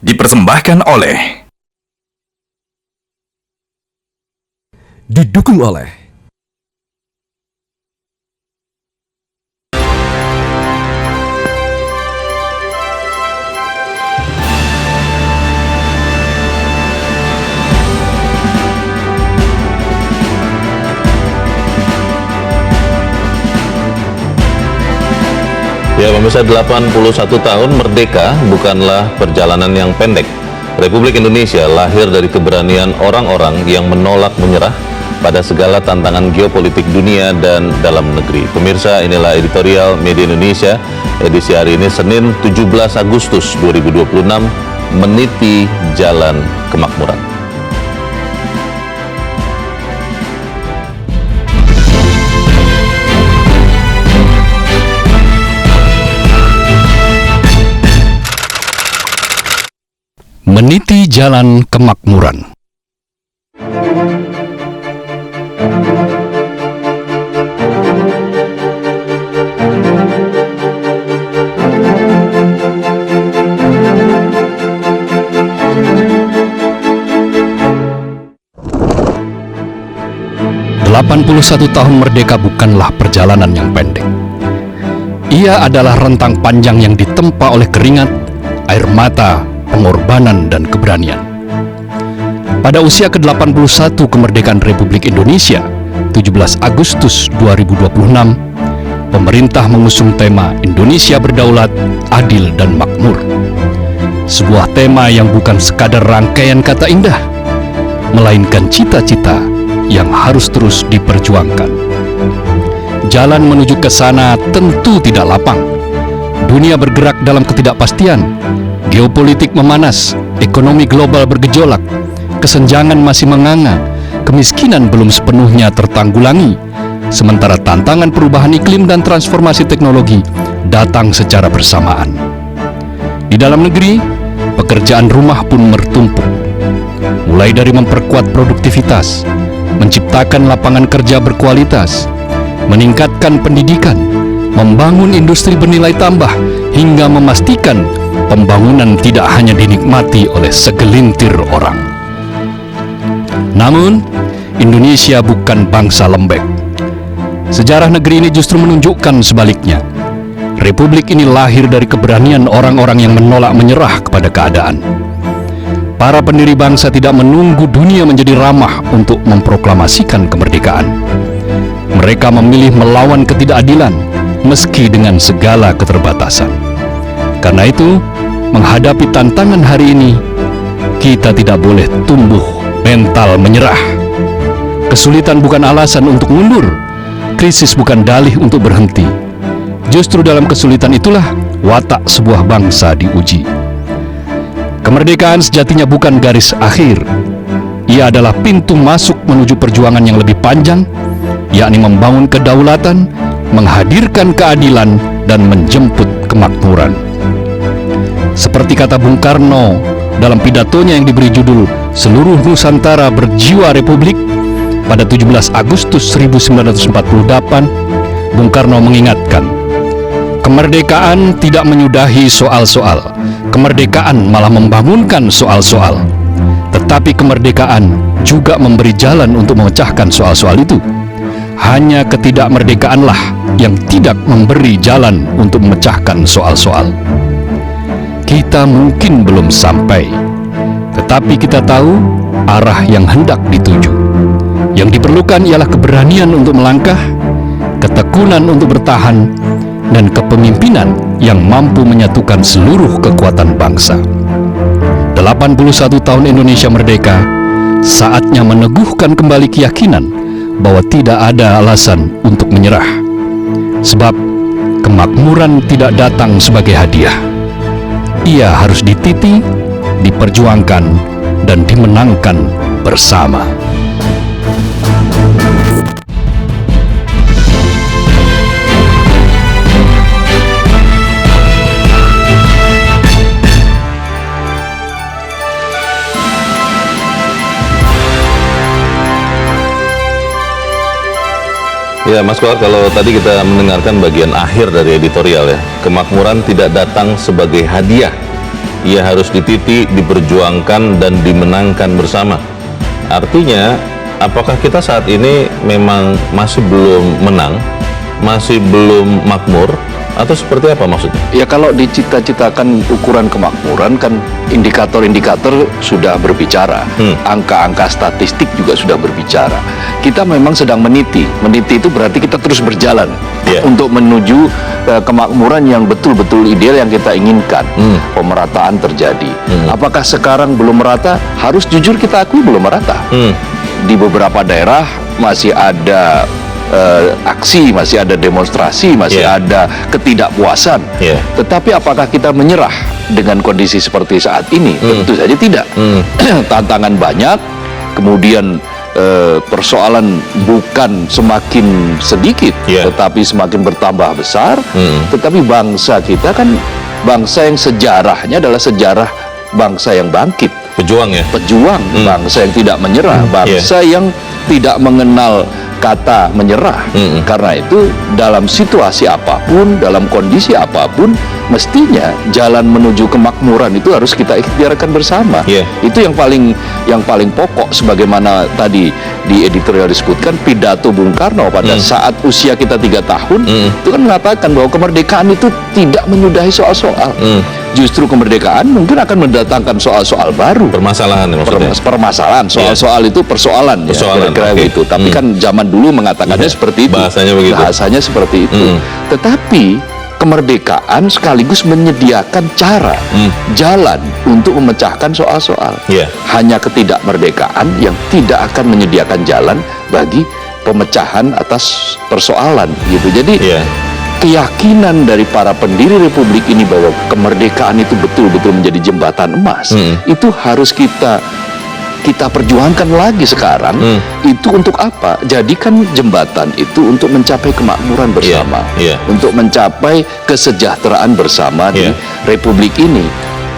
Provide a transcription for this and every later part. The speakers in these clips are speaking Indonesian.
Dipersembahkan oleh Didukung oleh Ya pemirsa, 81 tahun merdeka bukanlah perjalanan yang pendek. Republik Indonesia lahir dari keberanian orang-orang yang menolak menyerah pada segala tantangan geopolitik dunia dan dalam negeri. Pemirsa, inilah editorial Media Indonesia edisi hari ini Senin 17 Agustus 2026, meniti jalan kemakmuran. Meniti jalan kemakmuran. "81 tahun merdeka bukanlah perjalanan yang pendek. Ia adalah rentang panjang yang ditempa oleh keringat, air mata, pengorbanan, dan keberanian. Pada usia ke-81 kemerdekaan Republik Indonesia, 17 Agustus 2026, pemerintah mengusung tema Indonesia Berdaulat, Adil, dan Makmur. Sebuah tema yang bukan sekadar rangkaian kata indah, melainkan cita-cita yang harus terus diperjuangkan. Jalan menuju ke sana tentu tidak lapang. Dunia bergerak dalam ketidakpastian, geopolitik memanas, ekonomi global bergejolak, kesenjangan masih menganga, kemiskinan belum sepenuhnya tertanggulangi, sementara tantangan perubahan iklim dan transformasi teknologi datang secara bersamaan. Di dalam negeri, pekerjaan rumah pun bertumpuk, mulai dari memperkuat produktivitas, menciptakan lapangan kerja berkualitas, meningkatkan pendidikan, membangun industri bernilai tambah, hingga memastikan pembangunan tidak hanya dinikmati oleh segelintir orang. Namun, Indonesia bukan bangsa lembek. Sejarah negeri ini justru menunjukkan sebaliknya. Republik ini lahir dari keberanian orang-orang yang menolak menyerah kepada keadaan. Para pendiri bangsa tidak menunggu dunia menjadi ramah untuk memproklamasikan kemerdekaan. Mereka memilih melawan ketidakadilan, meski dengan segala keterbatasan. Karena itu, menghadapi tantangan hari ini, kita tidak boleh tumbuh mental menyerah. Kesulitan bukan alasan untuk mundur, krisis bukan dalih untuk berhenti. Justru dalam kesulitan itulah watak sebuah bangsa diuji. Kemerdekaan sejatinya bukan garis akhir. Ia adalah pintu masuk menuju perjuangan yang lebih panjang, yakni membangun kedaulatan, menghadirkan keadilan, dan menjemput kemakmuran. Seperti kata Bung Karno dalam pidatonya yang diberi judul "Seluruh Nusantara Berjiwa Republik" pada 17 Agustus 1948, Bung Karno mengingatkan, kemerdekaan tidak menyudahi soal-soal, kemerdekaan malah membangunkan soal-soal. Tetapi kemerdekaan juga memberi jalan untuk memecahkan soal-soal itu. Hanya ketidakmerdekaanlah yang tidak memberi jalan untuk memecahkan soal-soal. Kita mungkin belum sampai, tetapi kita tahu arah yang hendak dituju. Yang diperlukan ialah keberanian untuk melangkah, ketekunan untuk bertahan, dan kepemimpinan yang mampu menyatukan seluruh kekuatan bangsa. 81 tahun Indonesia merdeka, saatnya meneguhkan kembali keyakinan bahwa tidak ada alasan untuk menyerah. Sebab kemakmuran tidak datang sebagai hadiah. Ia harus dititi, diperjuangkan, dan dimenangkan bersama. Ya Mas Kohar, kalau tadi kita mendengarkan bagian akhir dari editorial ya, kemakmuran tidak datang sebagai hadiah, ia harus dititi, diperjuangkan, dan dimenangkan bersama. Artinya, apakah kita saat ini memang masih belum menang, masih belum makmur, atau seperti apa maksudnya? Ya kalau dicita-citakan ukuran kemakmuran kan indikator-indikator sudah berbicara, angka-angka statistik juga sudah berbicara. Kita memang sedang meniti itu berarti kita terus berjalan untuk menuju kemakmuran yang betul-betul ideal yang kita inginkan. Pemerataan terjadi. Apakah sekarang belum merata? Harus jujur kita akui belum merata. Di beberapa daerah masih ada aksi, masih ada demonstrasi, masih ada ketidakpuasan. Tetapi apakah kita menyerah dengan kondisi seperti saat ini? Tentu saja tidak. Tantangan banyak, kemudian persoalan bukan semakin sedikit, tetapi semakin bertambah besar. Tetapi bangsa kita kan bangsa yang sejarahnya adalah sejarah bangsa yang bangkit. Pejuang ya? Pejuang, bangsa yang tidak menyerah, bangsa yang tidak mengenal kata menyerah. Karena itu dalam situasi apapun, dalam kondisi apapun, mestinya jalan menuju kemakmuran itu harus kita ikhtiarkan bersama. Itu yang paling pokok, sebagaimana tadi di editorial disebutkan pidato Bung Karno pada saat usia kita 3 tahun itu kan mengatakan bahwa kemerdekaan itu tidak menyudahi soal-soal. Justru kemerdekaan mungkin akan mendatangkan soal-soal baru. Permasalahan maksudnya? Permasalahan, soal-soal itu persoalan. Kira-kira gitu. Tapi kan zaman dulu mengatakannya seperti itu. Bahasanya begitu. Bahasanya seperti itu. Tetapi kemerdekaan sekaligus menyediakan cara, jalan untuk memecahkan soal-soal. Hanya ketidakmerdekaan yang tidak akan menyediakan jalan bagi pemecahan atas persoalan gitu. Jadi keyakinan dari para pendiri republik ini bahwa kemerdekaan itu betul-betul menjadi jembatan emas, itu harus kita perjuangkan lagi sekarang. Itu untuk apa? Jadikan jembatan itu untuk mencapai kemakmuran bersama, untuk mencapai kesejahteraan bersama di republik ini.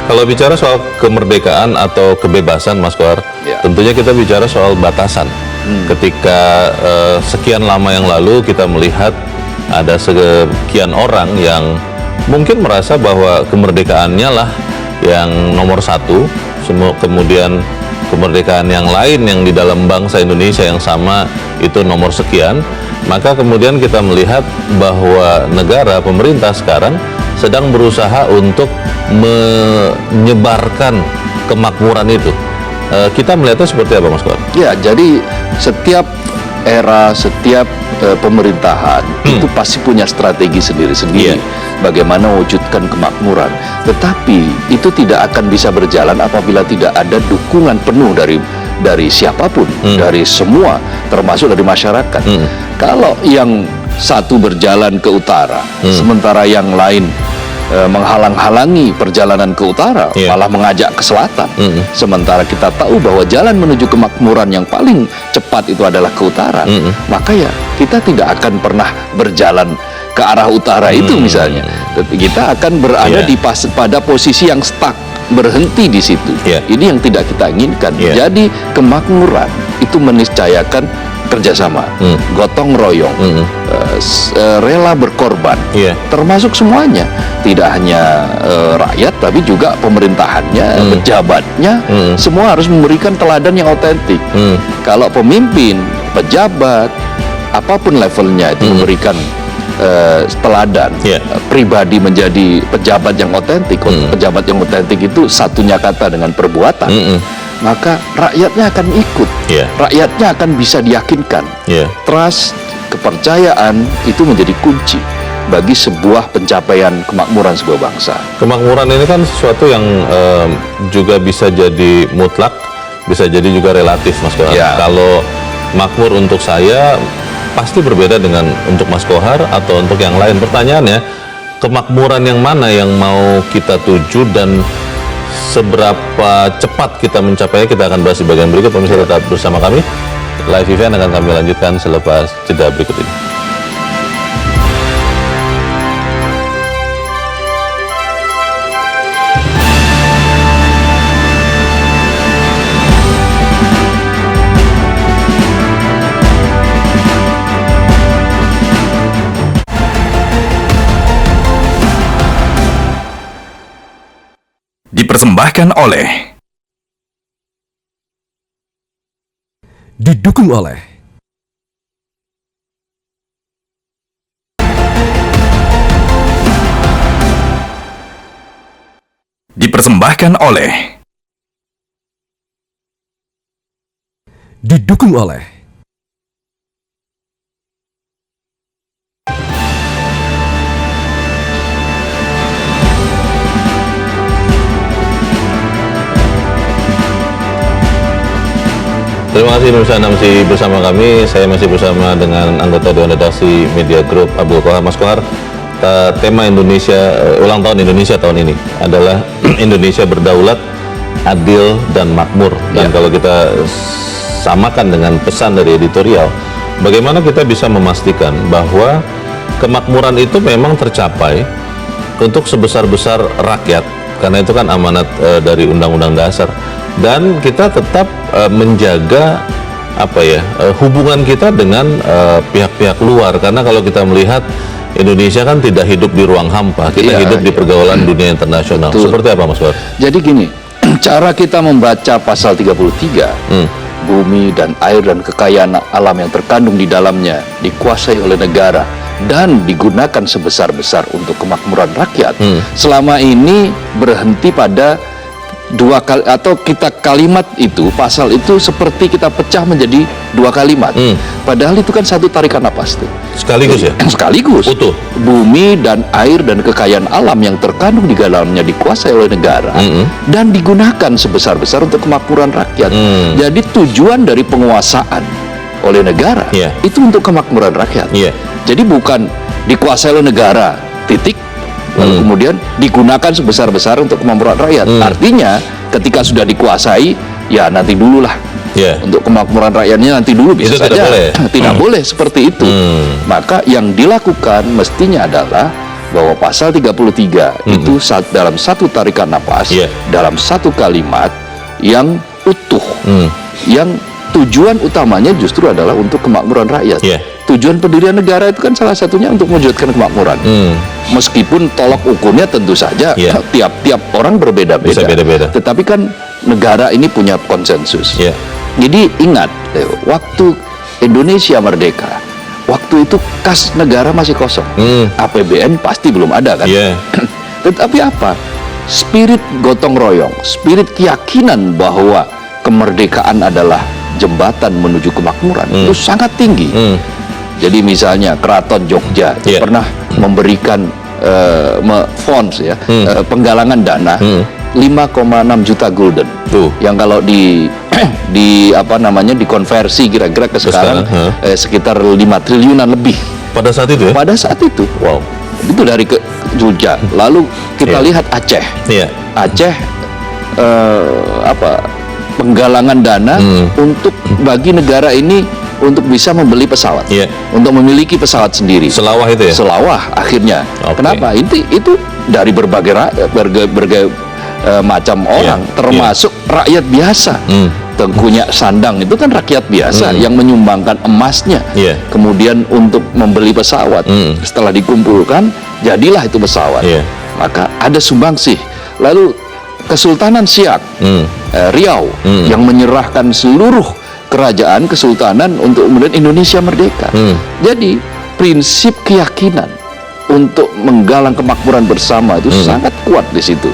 Kalau bicara soal kemerdekaan atau kebebasan, Mas Kohar, tentunya kita bicara soal batasan. Ketika sekian lama yang lalu kita melihat ada sekian orang yang mungkin merasa bahwa kemerdekaannya lah yang nomor satu, kemudian kemerdekaan yang lain yang di dalam bangsa Indonesia yang sama itu nomor sekian. Maka kemudian kita melihat bahwa negara, pemerintah sekarang sedang berusaha untuk menyebarkan kemakmuran itu. Kita melihatnya seperti apa, Mas Kohar? Ya, jadi setiap era, setiap pemerintahan itu pasti punya strategi sendiri-sendiri bagaimana mewujudkan kemakmuran. Tetapi itu tidak akan bisa berjalan apabila tidak ada dukungan penuh dari siapapun, dari semua, termasuk dari masyarakat. Kalau yang satu berjalan ke utara, sementara yang lain menghalang-halangi perjalanan ke utara, malah mengajak ke selatan. Sementara kita tahu bahwa jalan menuju kemakmuran yang paling cepat itu adalah ke utara, maka ya kita tidak akan pernah berjalan ke arah utara itu misalnya. Kita akan berada pada posisi yang stuck, berhenti di situ. Ini yang tidak kita inginkan. Jadi kemakmuran itu meniscayakan kerjasama, gotong royong, rela berkorban, termasuk semuanya, tidak hanya rakyat tapi juga pemerintahannya, pejabatnya, semua harus memberikan teladan yang otentik. Kalau pemimpin, pejabat, apapun levelnya itu memberikan teladan, pribadi menjadi pejabat yang otentik. Pejabat yang otentik itu satunya kata dengan perbuatan, maka rakyatnya akan ikut, rakyatnya akan bisa diyakinkan. Trust, kepercayaan itu menjadi kunci bagi sebuah pencapaian kemakmuran sebuah bangsa. Kemakmuran ini kan sesuatu yang juga bisa jadi mutlak, bisa jadi juga relatif, Mas Kohar. Kalau makmur untuk saya pasti berbeda dengan untuk Mas Kohar atau untuk yang lain. Pertanyaannya, kemakmuran yang mana yang mau kita tuju dan seberapa cepat kita mencapainya? Kita akan bahas di bagian berikut. Pemirsa tetap bersama kami. Live event akan kami lanjutkan selepas jeda berikut ini. Dipersembahkan oleh, didukung oleh dipersembahkan oleh, didukung oleh Terima kasih pemirsa, Anda masih bersama kami. Saya masih bersama dengan anggota Dewan Redaksi Media Group Abdul Qahar. Mas Qahar, tema Indonesia, ulang tahun Indonesia tahun ini adalah Indonesia berdaulat, adil, dan makmur. Dan kalau kita samakan dengan pesan dari editorial, bagaimana kita bisa memastikan bahwa kemakmuran itu memang tercapai untuk sebesar-besar rakyat, karena itu kan amanat dari Undang-Undang Dasar. Dan kita tetap menjaga hubungan kita dengan pihak-pihak luar, karena kalau kita melihat Indonesia kan tidak hidup di ruang hampa, kita hidup di pergaulan dunia internasional. Betul. Seperti apa, Mas War? Jadi gini, cara kita membaca pasal 33, bumi dan air dan kekayaan alam yang terkandung di dalamnya dikuasai oleh negara dan digunakan sebesar-besar untuk kemakmuran rakyat, selama ini berhenti pada dua kali, atau kita kalimat itu, pasal itu seperti kita pecah menjadi dua kalimat. Padahal itu kan satu tarikan napas tuh. Sekaligus ya? Sekaligus. Utuh. Bumi dan air dan kekayaan alam yang terkandung di dalamnya dikuasai oleh negara dan digunakan sebesar-besar untuk kemakmuran rakyat. Jadi tujuan dari penguasaan oleh negara itu untuk kemakmuran rakyat. Jadi bukan dikuasai oleh negara, titik, lalu kemudian digunakan sebesar-besar untuk kemakmuran rakyat. Artinya ketika sudah dikuasai, ya nanti dululah. Untuk kemakmuran rakyatnya nanti dulu, bisa itu saja tidak boleh seperti itu. Maka yang dilakukan mestinya adalah bahwa pasal 33 itu dalam satu tarikan napas, dalam satu kalimat yang utuh, yang tujuan utamanya justru adalah untuk kemakmuran rakyat. Tujuan pendirian negara itu kan salah satunya untuk mewujudkan kemakmuran. Meskipun tolok ukurnya tentu saja tiap-tiap orang berbeda-beda. Tetapi kan negara ini punya konsensus. Jadi ingat, waktu Indonesia merdeka, waktu itu kas negara masih kosong. APBN pasti belum ada kan. Tetapi apa? Spirit gotong royong, spirit keyakinan bahwa kemerdekaan adalah jembatan menuju kemakmuran itu sangat tinggi. Jadi misalnya Keraton Jogja pernah memberikan funds penggalangan dana 5,6 juta gulden. Yang kalau dikonversi kira-kira ke sekarang sekitar 5 triliunan lebih. Pada saat itu ya? Pada saat itu. Wow. Itu dari ke Jogja. Lalu kita lihat Aceh. Aceh penggalangan dana untuk bagi negara ini untuk bisa membeli pesawat, untuk memiliki pesawat sendiri. Selawah itu ya? Selawah akhirnya. Kenapa? Itu dari berbagai macam orang, termasuk rakyat biasa. Tengkunya Sandang itu kan rakyat biasa yang menyumbangkan emasnya, kemudian untuk membeli pesawat. Setelah dikumpulkan, jadilah itu pesawat. Maka ada sumbangsih. Lalu Kesultanan Siak, Riau, yang menyerahkan seluruh kerajaan kesultanan untuk kemudian Indonesia merdeka. Jadi prinsip keyakinan untuk menggalang kemakmuran bersama itu sangat kuat di situ.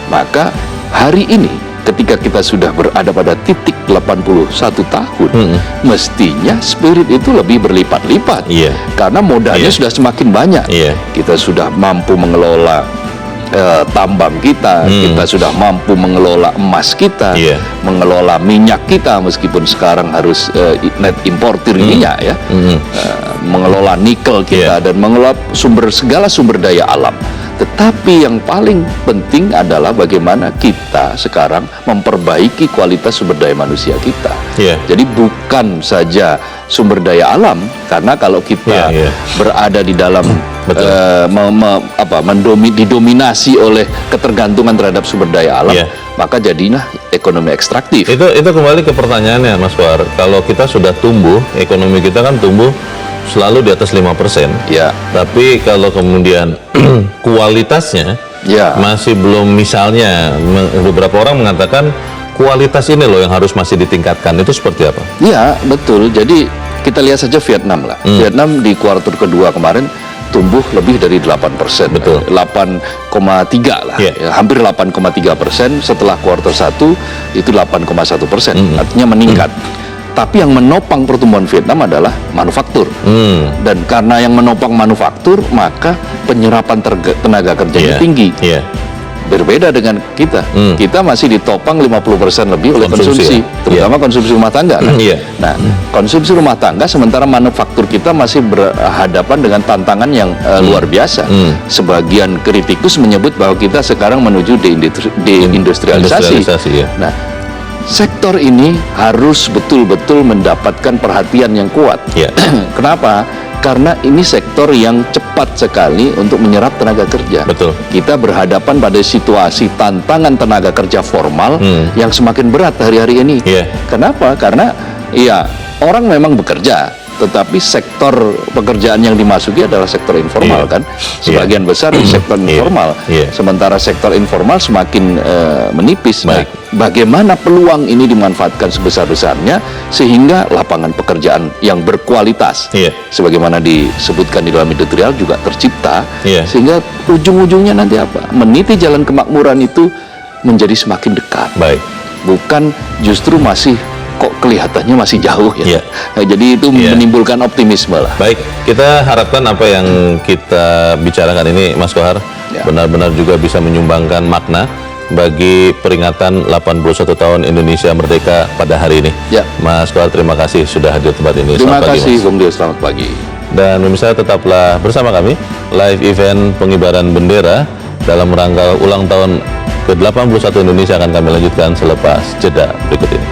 Maka hari ini ketika kita sudah berada pada titik 81 tahun, mestinya spirit itu lebih berlipat-lipat. Karena modalnya sudah semakin banyak. Kita sudah mampu mengelola tambang kita, kita sudah mampu mengelola emas kita, mengelola minyak kita, meskipun sekarang harus net importir minyak ya, mengelola nikel kita dan mengelola segala sumber daya alam. Tetapi yang paling penting adalah bagaimana kita sekarang memperbaiki kualitas sumber daya manusia kita. Jadi bukan saja sumber daya alam, karena kalau kita berada di dalam didominasi oleh ketergantungan terhadap sumber daya alam, maka jadilah ekonomi ekstraktif. Itu kembali ke pertanyaannya, Mas War. Kalau kita sudah tumbuh, ekonomi kita kan tumbuh selalu di atas 5%. Tapi kalau kemudian kualitasnya Ya. Masih belum, misalnya beberapa orang mengatakan kualitas ini loh yang harus masih ditingkatkan. Itu seperti apa? Iya, betul. Jadi kita lihat saja Vietnam lah. Vietnam di kuartal kedua kemarin tumbuh lebih dari 8%. Betul. 8,3 lah. Iya. Ya, hampir 8,3%. Setelah kuartal 1 itu 8,1%. Artinya meningkat. Tapi yang menopang pertumbuhan Vietnam adalah manufaktur. Dan karena yang menopang manufaktur, maka penyerapan tenaga kerjanya Iya. tinggi. Iya. Berbeda dengan kita. Kita masih ditopang 50% lebih oleh Konsumsi, konsumsi, ya? terutama konsumsi rumah tangga kan. Iya. Nah, konsumsi rumah tangga sementara manufaktur kita masih berhadapan dengan tantangan yang luar biasa. Sebagian kritikus menyebut bahwa kita sekarang menuju deindustrialisasi. Ya. Nah, sektor ini harus betul-betul mendapatkan perhatian yang kuat. Ya. Kenapa? Karena ini sektor yang cepat sekali untuk menyerap tenaga kerja. Betul. Kita berhadapan pada situasi tantangan tenaga kerja formal yang semakin berat hari-hari ini. Iya. Kenapa? Karena ya orang memang bekerja, tetapi sektor pekerjaan yang dimasuki adalah sektor informal Iya. kan. Sebagian besar di sektor Iya. informal. Iya. Sementara sektor informal semakin menipis. Nah, Baik. bagaimana peluang ini dimanfaatkan sebesar-besarnya sehingga lapangan pekerjaan yang berkualitas, Iya. sebagaimana disebutkan di dalam editorial juga tercipta, Iya. sehingga ujung-ujungnya nanti apa? Meniti jalan kemakmuran itu menjadi semakin dekat. Baik. Bukan justru masih kok kelihatannya masih jauh ya. Iya. Nah, jadi itu Iya. menimbulkan optimisme lah. Baik, kita harapkan apa yang kita bicarakan ini, Mas Kohar, Ya. benar-benar juga bisa menyumbangkan makna bagi peringatan 81 tahun Indonesia Merdeka pada hari ini. Ya. Mas Kohar, terima kasih sudah hadir tempat ini. Terima Selamat pagi, kasih, Mas. Bung Dio. Selamat pagi. Dan pemirsa, tetaplah bersama kami. Live event pengibaran bendera dalam rangka ulang tahun ke-81 Indonesia akan kami lanjutkan selepas jeda berikut ini.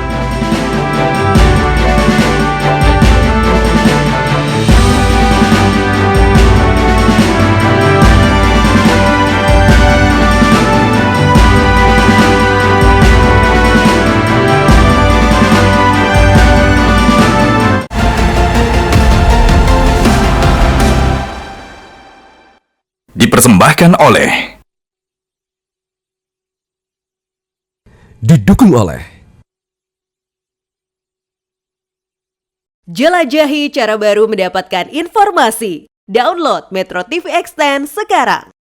Dipersembahkan oleh Didukung oleh Jelajahi cara baru mendapatkan informasi. Download Metro TV Extend sekarang.